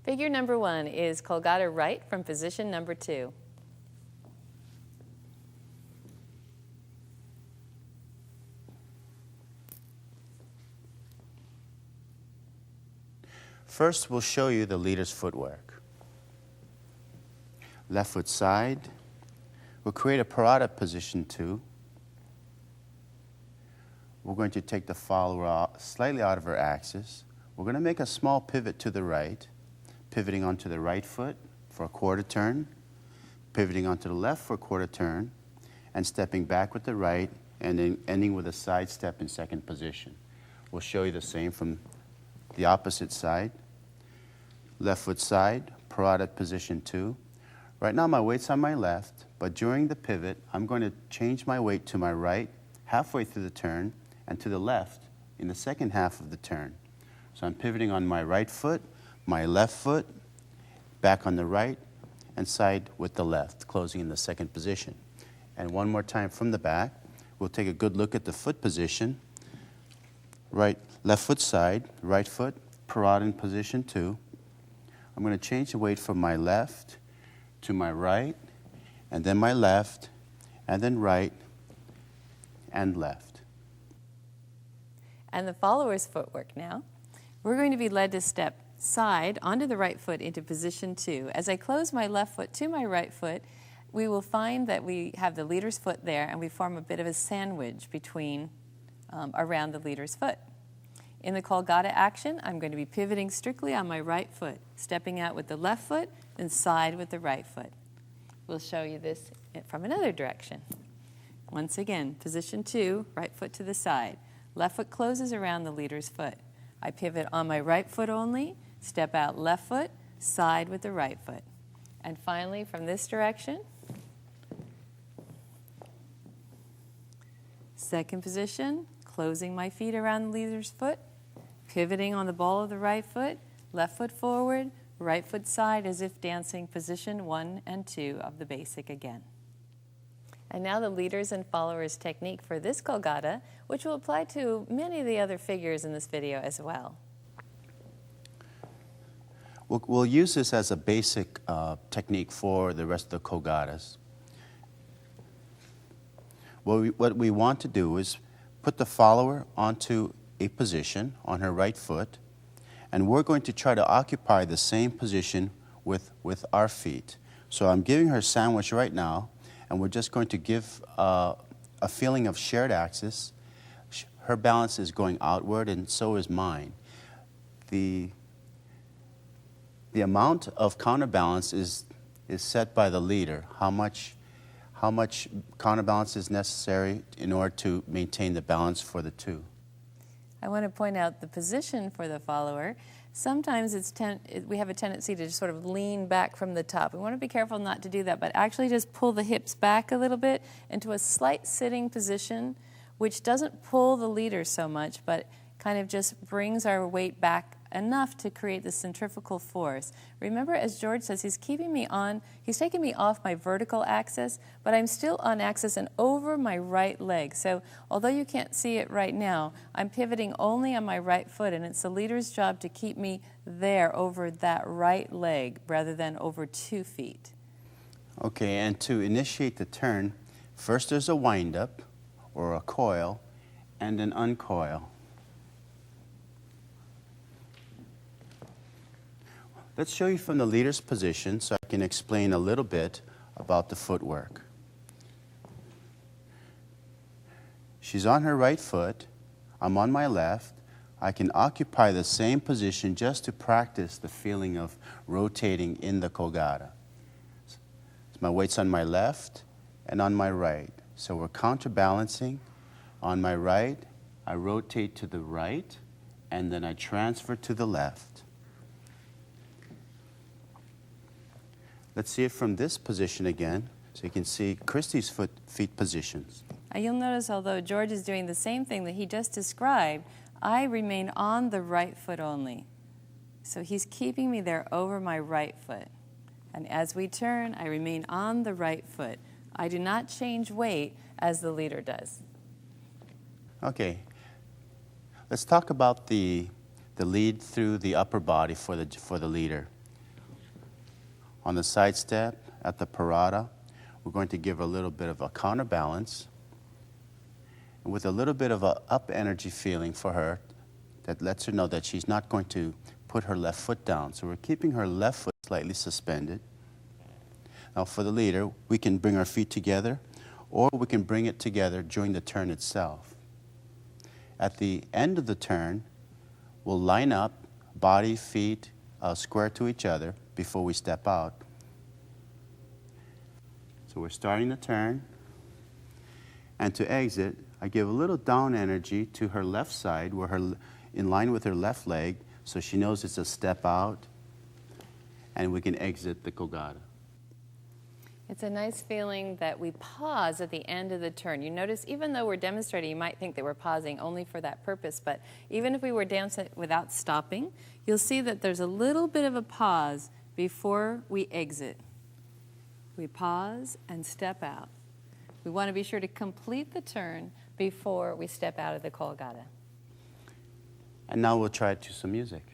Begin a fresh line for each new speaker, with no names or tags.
Figure number 1 is Colgada right from position number 2.
First, we'll show you the leader's footwork. Left foot side. We'll create a parada position 2. We're going to take the follower out, slightly out of her axis. We're going to make a small pivot to the right, pivoting onto the right foot for a quarter turn, pivoting onto the left for a quarter turn, and stepping back with the right, and then ending with a side step in second position. We'll show you the same from the opposite side. Left foot side, parada position 2. Right now my weight's on my left, but during the pivot, I'm going to change my weight to my right, halfway through the turn, and to the left in the second half of the turn. So I'm pivoting on my right foot, my left foot, back on the right, and side with the left, closing in the second position. And one more time from the back, we'll take a good look at the foot position. Left foot side, right foot, parada in position 2. I'm going to change the weight from my left to my right, and then my left, and then right, and left.
And the follower's footwork now. We're going to be led to step side onto the right foot into position 2. As I close my left foot to my right foot, we will find that we have the leader's foot there, and we form a bit of a sandwich between, around the leader's foot. In the Colgada action, I'm going to be pivoting strictly on my right foot, stepping out with the left foot, then side with the right foot. We'll show you this from another direction. Once again, position 2, right foot to the side. Left foot closes around the leader's foot. I pivot on my right foot only, step out left foot, side with the right foot. And finally, from this direction, second position, closing my feet around the leader's foot, pivoting on the ball of the right foot, left foot forward, right foot side as if dancing position 1 and 2 of the basic again. And now the leaders and followers technique for this Colgada, which will apply to many of the other figures in this video as well.
We'll use this as a basic technique for the rest of the Colgadas. What we want to do is put the follower onto a position on her right foot, and we're going to try to occupy the same position with our feet. So I'm giving her a sandwich right now, and we're just going to give a feeling of shared axis. Her balance is going outward, and so is mine. The amount of counterbalance is set by the leader. How much counterbalance is necessary in order to maintain the balance for the two.
I want to point out the position for the follower. Sometimes we have a tendency to just sort of lean back from the top. We want to be careful not to do that, but actually just pull the hips back a little bit into a slight sitting position, which doesn't pull the leader so much, but kind of just brings our weight back enough to create the centrifugal force. Remember, as George says, he's taking me off my vertical axis, but I'm still on axis and over my right leg. So although you can't see it right now, I'm pivoting only on my right foot, and it's the leader's job to keep me there over that right leg rather than over 2 feet.
Okay, and to initiate the turn, first there's a wind-up or a coil and an uncoil. Let's show you from the leader's position so I can explain a little bit about the footwork. She's on her right foot. I'm on my left. I can occupy the same position just to practice the feeling of rotating in the Colgada. So my weight's on my left and on my right. So we're counterbalancing. On my right, I rotate to the right, and then I transfer to the left. Let's see it from this position again, so you can see Christy's feet positions.
You'll notice, although George is doing the same thing that he just described, I remain on the right foot only. So he's keeping me there over my right foot. And as we turn, I remain on the right foot. I do not change weight as the leader does.
Okay. Let's talk about the lead through the upper body for the leader. On the side step, at the parada, we're going to give her a little bit of a counterbalance. And with a little bit of a up energy feeling for her, that lets her know that she's not going to put her left foot down. So we're keeping her left foot slightly suspended. Now for the leader, we can bring our feet together, or we can bring it together during the turn itself. At the end of the turn, we'll line up, body, feet, square to each other before we step out. So we're starting the turn. And to exit, I give a little down energy to her left side, where in line with her left leg, so she knows it's a step out, and we can exit the Colgada.
It's a nice feeling that we pause at the end of the turn. You notice, even though we're demonstrating, you might think that we're pausing only for that purpose, but even if we were dancing without stopping, you'll see that there's a little bit of a pause before we exit. We pause and step out. We want to be sure to complete the turn before we step out of the Colgada.
And now we'll try it to some music.